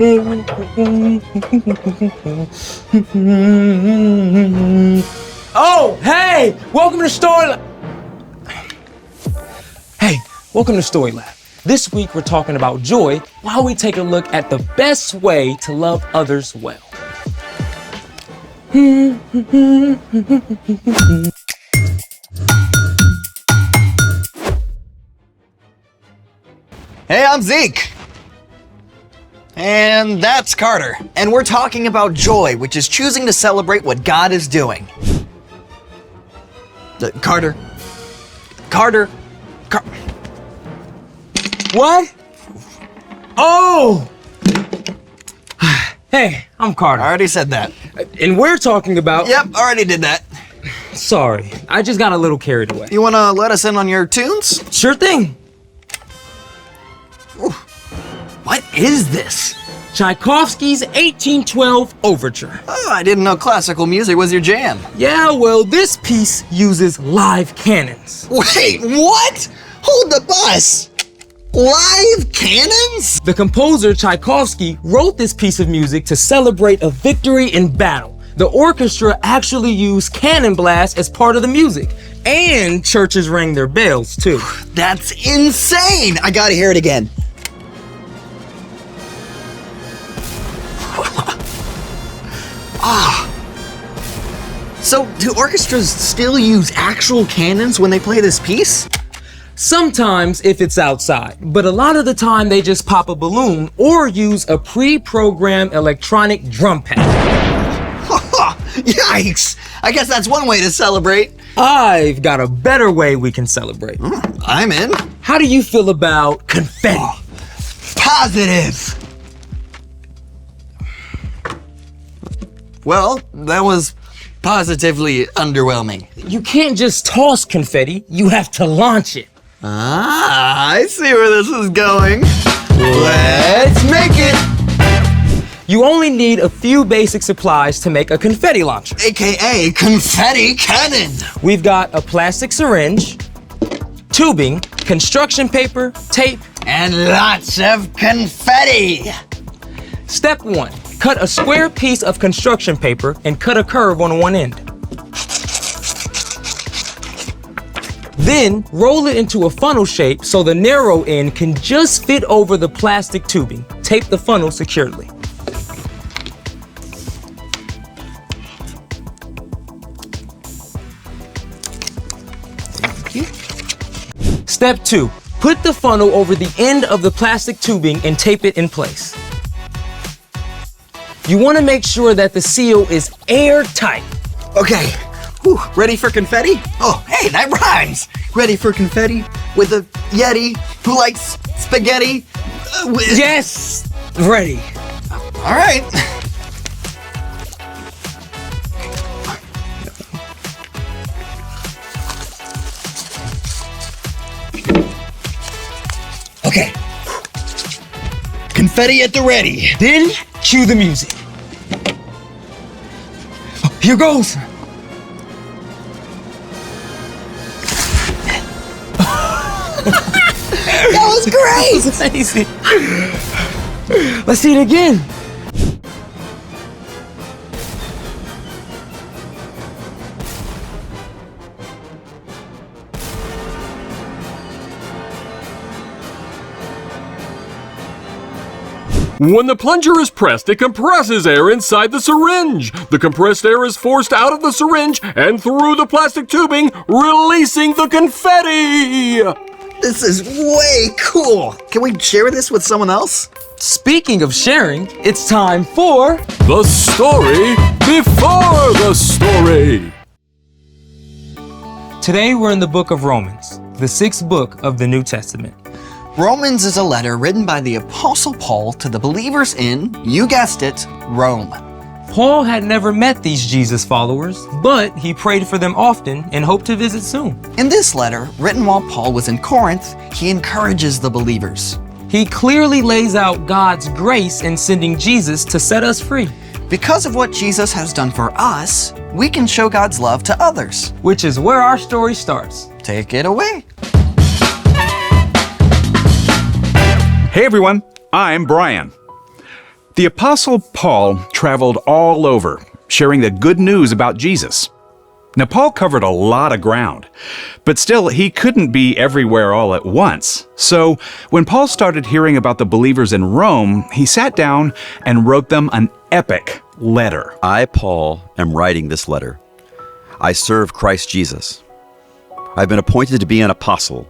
Oh, hey! Welcome to Story Lab. Hey, welcome to Story Lab. This week we're talking about joy while we take a look at the best way to love others well. Hey, I'm Zeke. And that's Carter. And we're talking about joy, which is choosing to celebrate what God is doing. Carter. What? Oh! Hey, I'm Carter. I already said that. And we're talking about... Yep, already did that. Sorry, I just got a little carried away. You wanna let us in on your tunes? Sure thing. Ooh. What is this? Tchaikovsky's 1812 Overture. Oh, I didn't know classical music was your jam. Yeah, well, this piece uses live cannons. Wait, what? Hold the bus! Live cannons? The composer Tchaikovsky wrote this piece of music to celebrate a victory in battle. The orchestra actually used cannon blasts as part of the music. And churches rang their bells, too. That's insane! I gotta hear it again. So, do orchestras still use actual cannons when they play this piece? Sometimes if it's outside, but a lot of the time they just pop a balloon or use a pre-programmed electronic drum pad. Yikes! I guess that's one way to celebrate. I've got a better way we can celebrate. I'm in. How do you feel about confetti? Positive! Well, that was positively underwhelming. You can't just toss confetti, you have to launch it. Ah, I see where this is going. Let's make it! You only need a few basic supplies to make a confetti launcher. AKA confetti cannon. We've got a plastic syringe, tubing, construction paper, tape, and lots of confetti. Step 1. Cut a square piece of construction paper and cut a curve on one end. Then roll it into a funnel shape so the narrow end can just fit over the plastic tubing. Tape the funnel securely. Step 2. Put the funnel over the end of the plastic tubing and tape it in place. You want to make sure that the seal is airtight. Okay, whew, ready for confetti? Oh, hey, that rhymes. Ready for confetti with a Yeti who likes spaghetti? Yes, ready. All right. Okay. Confetti at the ready. Then cue the music. Here goes. That was great. That was amazing. Let's see it again. When the plunger is pressed, it compresses air inside the syringe. The compressed air is forced out of the syringe and through the plastic tubing, releasing the confetti! This is way cool. Can we share this with someone else? Speaking of sharing, it's time for... The story before the story. Today we're in the book of Romans, the 6th book of the New Testament. Romans is a letter written by the Apostle Paul to the believers in, you guessed it, Rome. Paul had never met these Jesus followers, but he prayed for them often and hoped to visit soon. In this letter, written while Paul was in Corinth, he encourages the believers. He clearly lays out God's grace in sending Jesus to set us free. Because of what Jesus has done for us, we can show God's love to others. Which is where our story starts. Take it away. Hey everyone, I'm Brian. The Apostle Paul traveled all over, sharing the good news about Jesus. Now, Paul covered a lot of ground, but still, he couldn't be everywhere all at once. So, when Paul started hearing about the believers in Rome, he sat down and wrote them an epic letter. I, Paul, am writing this letter. I serve Christ Jesus. I've been appointed to be an apostle.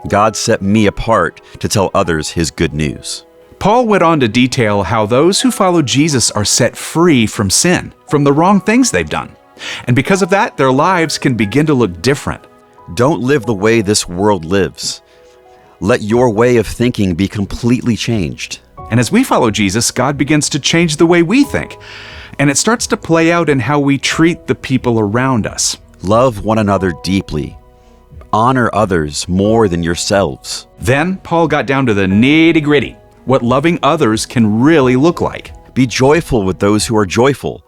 God set me apart to tell others his good news. Paul went on to detail how those who follow Jesus are set free from sin, from the wrong things they've done. And because of that, their lives can begin to look different. Don't live the way this world lives. Let your way of thinking be completely changed. And as we follow Jesus, God begins to change the way we think. And it starts to play out in how we treat the people around us. Love one another deeply. Honor others more than yourselves. Then Paul got down to the nitty-gritty, what loving others can really look like. Be joyful with those who are joyful.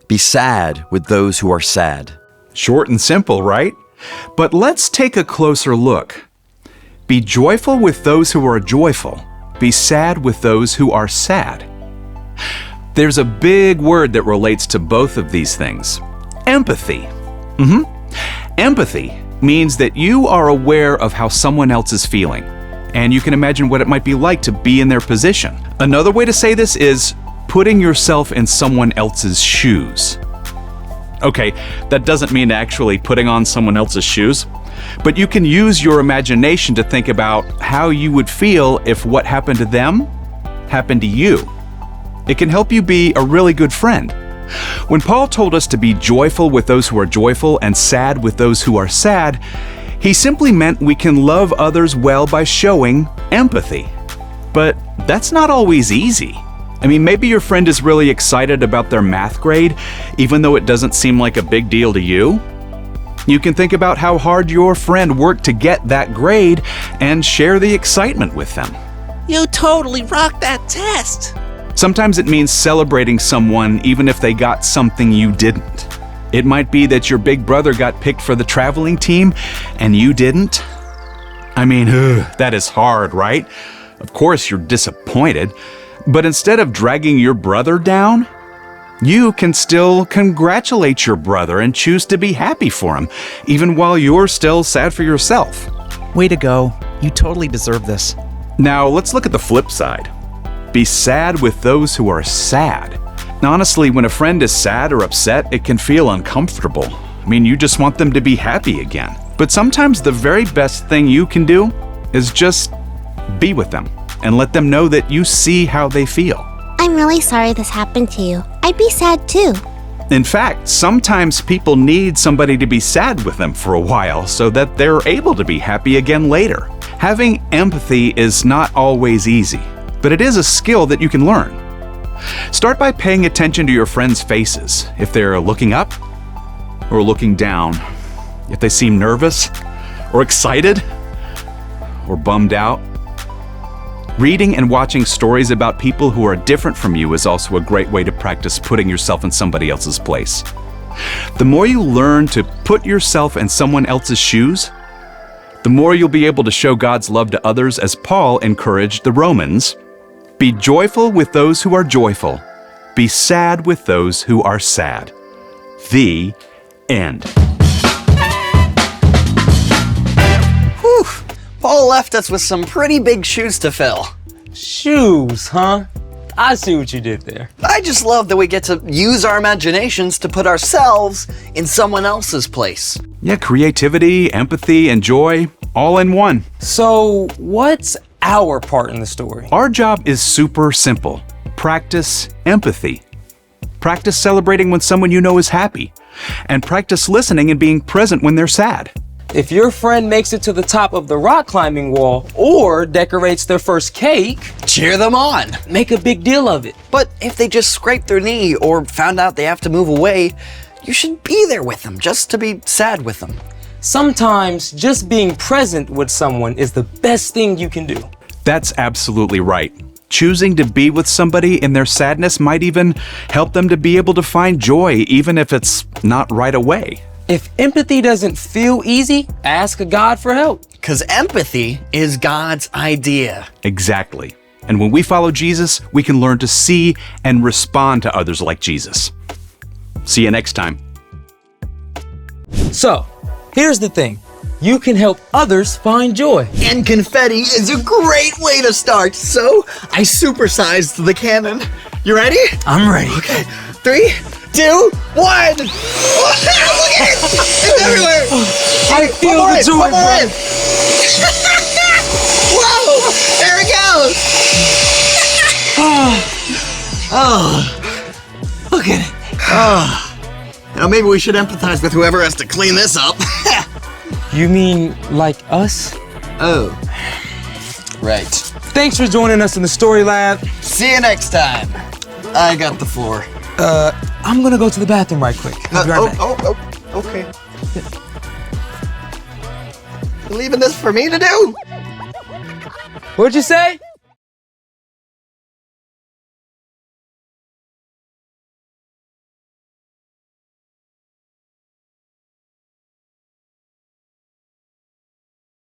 Be sad with those who are sad. Short and simple, right? But let's take a closer look. Be joyful with those who are joyful. Be sad with those who are sad. There's a big word that relates to both of these things. Empathy. Empathy means that you are aware of how someone else is feeling, and you can imagine what it might be like to be in their position. Another way to say this is putting yourself in someone else's shoes. Okay, that doesn't mean actually putting on someone else's shoes, but you can use your imagination to think about how you would feel if what happened to them happened to you. It can help you be a really good friend. When Paul told us to be joyful with those who are joyful and sad with those who are sad, he simply meant we can love others well by showing empathy. But that's not always easy. I mean, maybe your friend is really excited about their math grade, even though it doesn't seem like a big deal to you. You can think about how hard your friend worked to get that grade and share the excitement with them. You totally rocked that test. Sometimes it means celebrating someone even if they got something you didn't. It might be that your big brother got picked for the traveling team and you didn't. I mean, that is hard, right? Of course you're disappointed, but instead of dragging your brother down, you can still congratulate your brother and choose to be happy for him, even while you're still sad for yourself. Way to go. You totally deserve this. Now, let's look at the flip side. Be sad with those who are sad. Now, honestly, when a friend is sad or upset, it can feel uncomfortable. I mean, you just want them to be happy again. But sometimes the very best thing you can do is just be with them and let them know that you see how they feel. I'm really sorry this happened to you. I'd be sad too. In fact, sometimes people need somebody to be sad with them for a while so that they're able to be happy again later. Having empathy is not always easy, but it is a skill that you can learn. Start by paying attention to your friends' faces. If they're looking up or looking down, if they seem nervous or excited or bummed out. Reading and watching stories about people who are different from you is also a great way to practice putting yourself in somebody else's place. The more you learn to put yourself in someone else's shoes, the more you'll be able to show God's love to others, as Paul encouraged the Romans. Be joyful with those who are joyful. Be sad with those who are sad. The end. Whew. Paul left us with some pretty big shoes to fill. Shoes, huh? I see what you did there. I just love that we get to use our imaginations to put ourselves in someone else's place. Yeah, creativity, empathy, and joy, all in one. So, what's our part in the story? Our job is super simple. Practice empathy. Practice celebrating when someone you know is happy. And practice listening and being present when they're sad. If your friend makes it to the top of the rock climbing wall or decorates their first cake, Cheer them on. make a big deal of it. But if they just scraped their knee or found out they have to move away, you should be there with them just to be sad with them. Sometimes just being present with someone is the best thing you can do. That's absolutely right. Choosing to be with somebody in their sadness might even help them to be able to find joy, even if it's not right away. If empathy doesn't feel easy, ask God for help. Because empathy is God's idea. Exactly. And when we follow Jesus, we can learn to see and respond to others like Jesus. See you next time. So, here's the thing. You can help others find joy. And confetti is a great way to start, so I supersized the cannon. You ready? I'm ready. Okay, 3, 2, 1. Look at it! It's everywhere! I feel the joy, one more bro. in. Whoa! There it goes! Oh, look at it. Oh. Now maybe we should empathize with whoever has to clean this up. You mean like us? Oh. Right. Thanks for joining us in the Story Lab. See you next time. I got the floor. I'm gonna go to the bathroom right quick. I'll be right back. Okay. You leaving this for me to do? What'd you say?